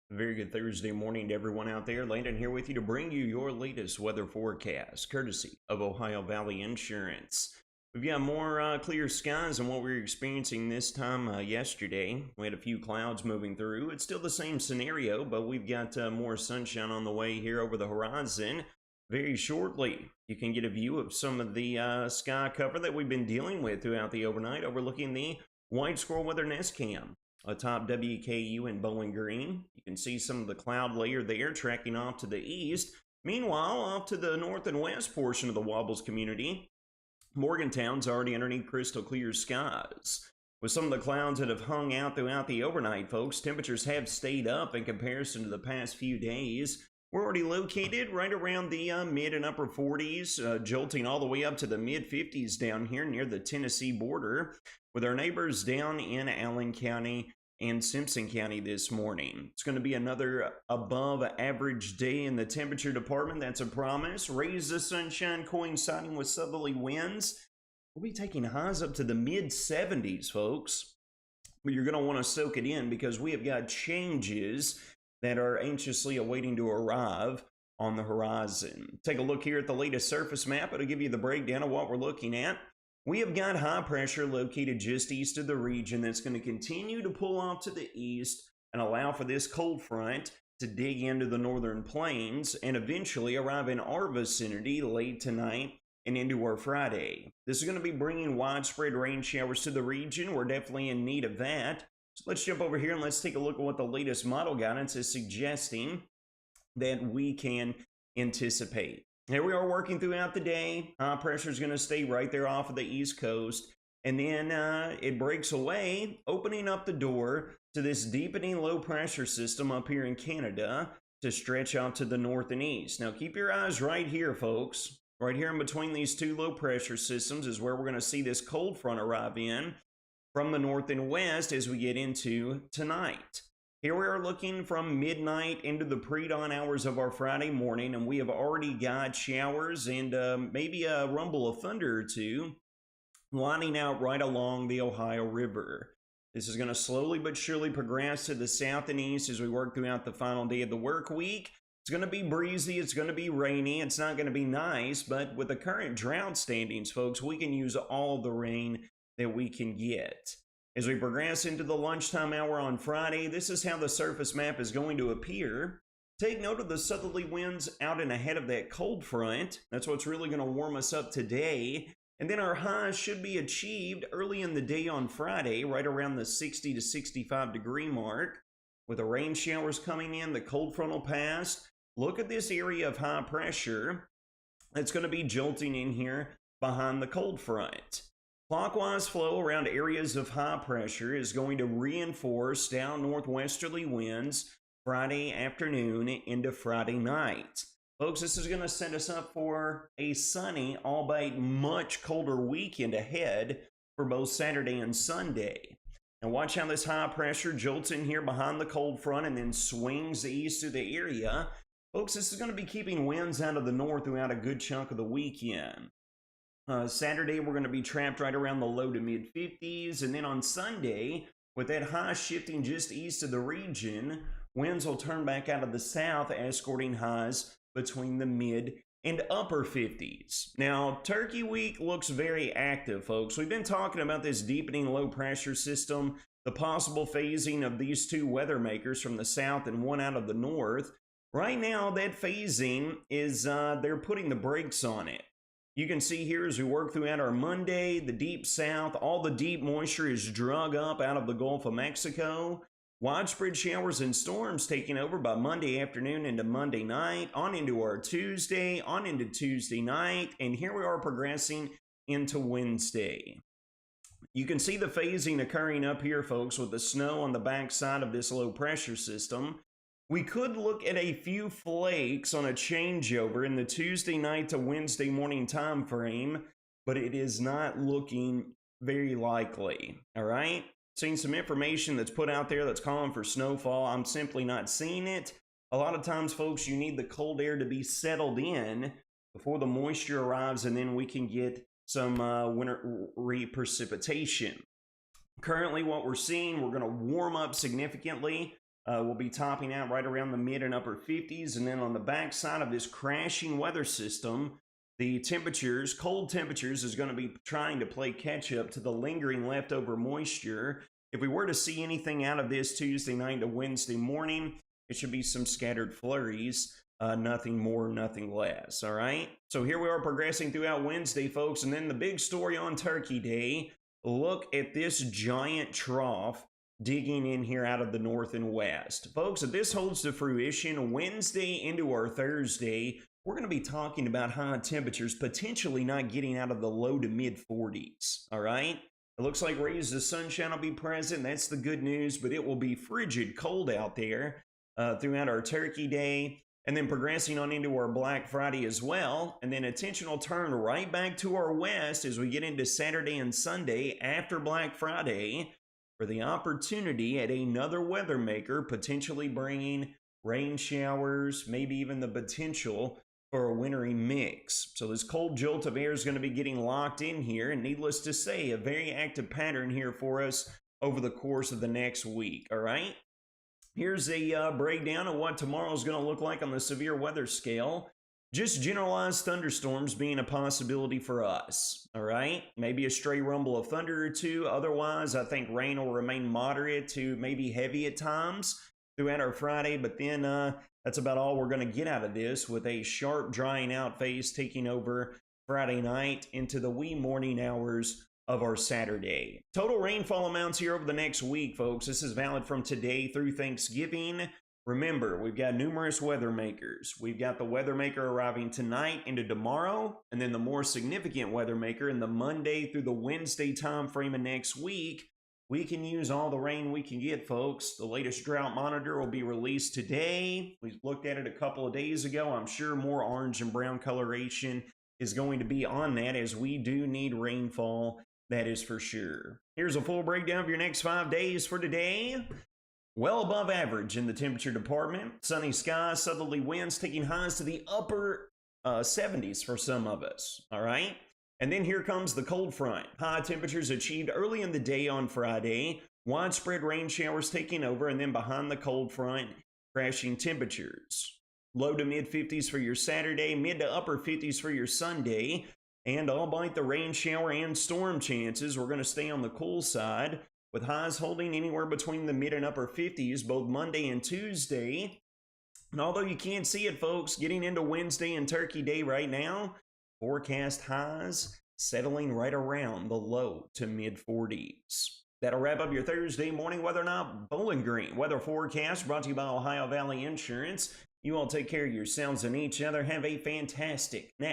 Very good Thursday morning to everyone out there. Landon here with you to bring you your latest weather forecast, courtesy of Ohio Valley Insurance. We've got more clear skies than what we were experiencing this time yesterday. We had a few clouds moving through. It's still the same scenario, but we've got more sunshine on the way here over the horizon. Very shortly, you can get a view of some of the sky cover that we've been dealing with throughout the overnight, overlooking the White Squirrel Weather Nest Cam atop WKU in Bowling Green. You can see some of the cloud layer there tracking off to the east. Meanwhile, off to the north and west portion of the Wobbles community, Morgantown's already underneath crystal clear skies. With some of the clouds that have hung out throughout the overnight, folks, temperatures have stayed up in comparison to the past few days. We're already located right around the mid and upper 40s, jolting all the way up to the mid 50s down here near the Tennessee border, with our neighbors down in Allen County and Simpson County this morning. It's going to be another above average day in the temperature department. That's a promise. Rays of sunshine coinciding with southerly winds. We'll be taking highs up to the mid 70s, folks. But you're going to want to soak it in because we have got changes that are anxiously awaiting to arrive on the horizon. Take a look here at the latest surface map. It'll give you the breakdown of what we're looking at. We have got high pressure located just east of the region that's going to continue to pull off to the east and allow for this cold front to dig into the northern plains and eventually arrive in our vicinity late tonight and into our Friday. This is going to be bringing widespread rain showers to the region. We're definitely in need of that. So let's jump over here and let's take a look at what the latest model guidance is suggesting that we can anticipate. Here we are working throughout the day. High pressure is going to stay right there off of the East Coast. And then it breaks away, opening up the door to this deepening low pressure system up here in Canada to stretch out to the north and east. Now keep your eyes right here, folks. Right here in between these two low pressure systems is where we're going to see this cold front arrive in from the north and west as we get into tonight. Here we are looking from midnight into the pre-dawn hours of our Friday morning, and we have already got showers and maybe a rumble of thunder or two lining out right along the Ohio River. This is going to slowly but surely progress to the south and east as we work throughout the final day of the work week. It's going to be breezy, it's going to be rainy, it's not going to be nice, but with the current drought standings, folks, we can use all the rain that we can get. As we progress into the lunchtime hour on Friday, this is how the surface map is going to appear. Take note of the southerly winds out and ahead of that cold front. That's what's really going to warm us up today. And then our highs should be achieved early in the day on Friday, right around the 60 to 65 degree mark. With the rain showers coming in, the cold front will pass. Look at this area of high pressure that's going to be jolting in here behind the cold front. Clockwise flow around areas of high pressure is going to reinforce down northwesterly winds Friday afternoon into Friday night. Folks, this is going to set us up for a sunny, albeit much colder weekend ahead for both Saturday and Sunday. Now watch how this high pressure jolts in here behind the cold front and then swings east through the area. Folks, this is going to be keeping winds out of the north throughout a good chunk of the weekend. Saturday, we're going to be trapped right around the low to mid 50s. And then on Sunday, with that high shifting just east of the region, winds will turn back out of the south, escorting highs between the mid and upper 50s. Now, Turkey Week looks very active, folks. We've been talking about this deepening low pressure system, the possible phasing of these two weather makers from the south and one out of the north. Right now, that phasing is, they're putting the brakes on it. You can see here as we work throughout our Monday, the deep south, all the deep moisture is drug up out of the Gulf of Mexico. Widespread showers and storms taking over by Monday afternoon into Monday night, on into our Tuesday, on into Tuesday night, and here we are progressing into Wednesday. You can see the phasing occurring up here, folks, with the snow on the backside of this low pressure system. We could look at a few flakes on a changeover in the Tuesday night to Wednesday morning time frame, but it is not looking very likely, all right? Seen some information that's put out there that's calling for snowfall. I'm simply not seeing it. A lot of times, folks, you need the cold air to be settled in before the moisture arrives, and then we can get some winter precipitation. Currently, what we're seeing, we're going to warm up significantly will be topping out right around the mid and upper 50s. And then on the backside of this crashing weather system, the temperatures, cold temperatures, is going to be trying to play catch up to the lingering leftover moisture. If we were to see anything out of this Tuesday night to Wednesday morning, it should be some scattered flurries. Nothing more, nothing less. All right. So here we are progressing throughout Wednesday, folks. And then the big story on Turkey Day. Look at this giant trough digging in here out of the north and west. Folks, if this holds to fruition Wednesday into our Thursday, we're going to be talking about high temperatures potentially not getting out of the low to mid 40s. All right. It looks like rays of sunshine will be present. That's the good news, but it will be frigid cold out there throughout our Turkey Day. And then progressing on into our Black Friday as well. And then attention will turn right back to our west as we get into Saturday and Sunday after Black Friday for the opportunity at another weather maker potentially bringing rain showers, maybe even the potential for a wintry mix. So this cold jolt of air is going to be getting locked in here. And needless to say, a very active pattern here for us over the course of the next week. All right. Here's a breakdown of what tomorrow is going to look like on the severe weather scale. Just generalized thunderstorms being a possibility for us, all right? Maybe a stray rumble of thunder or two. Otherwise, I think rain will remain moderate to maybe heavy at times throughout our Friday, but then that's about all we're going to get out of this, with a sharp drying out phase taking over Friday night into the wee morning hours of our Saturday. Total rainfall amounts here over the next week, folks. This is valid from today through Thanksgiving. Remember, we've got numerous weather makers. We've got the weather maker arriving tonight into tomorrow, and then the more significant weather maker in the Monday through the Wednesday time frame of next week. We can use all the rain we can get, folks. The latest drought monitor will be released today. We looked at it a couple of days ago. I'm sure more orange and brown coloration is going to be on that, as we do need rainfall. That is for sure. Here's a full breakdown of your next 5 days for today. Well above average in the temperature department. Sunny skies, southerly winds taking highs to the upper 70s for some of us. All right. And then here comes the cold front. High temperatures achieved early in the day on Friday. Widespread rain showers taking over, and then behind the cold front, crashing temperatures. Low to mid 50s for your Saturday, mid to upper 50s for your Sunday. And albeit the rain shower and storm chances, we're going to stay on the cool side, with highs holding anywhere between the mid and upper 50s both Monday and Tuesday. And although you can't see it, folks, getting into Wednesday and Turkey Day right now, forecast highs settling right around the low to mid 40s. That'll wrap up your Thursday morning Weather Not Bowling Green weather forecast, brought to you by Ohio Valley Insurance. You all take care of yourselves and each other. Have a fantastic night.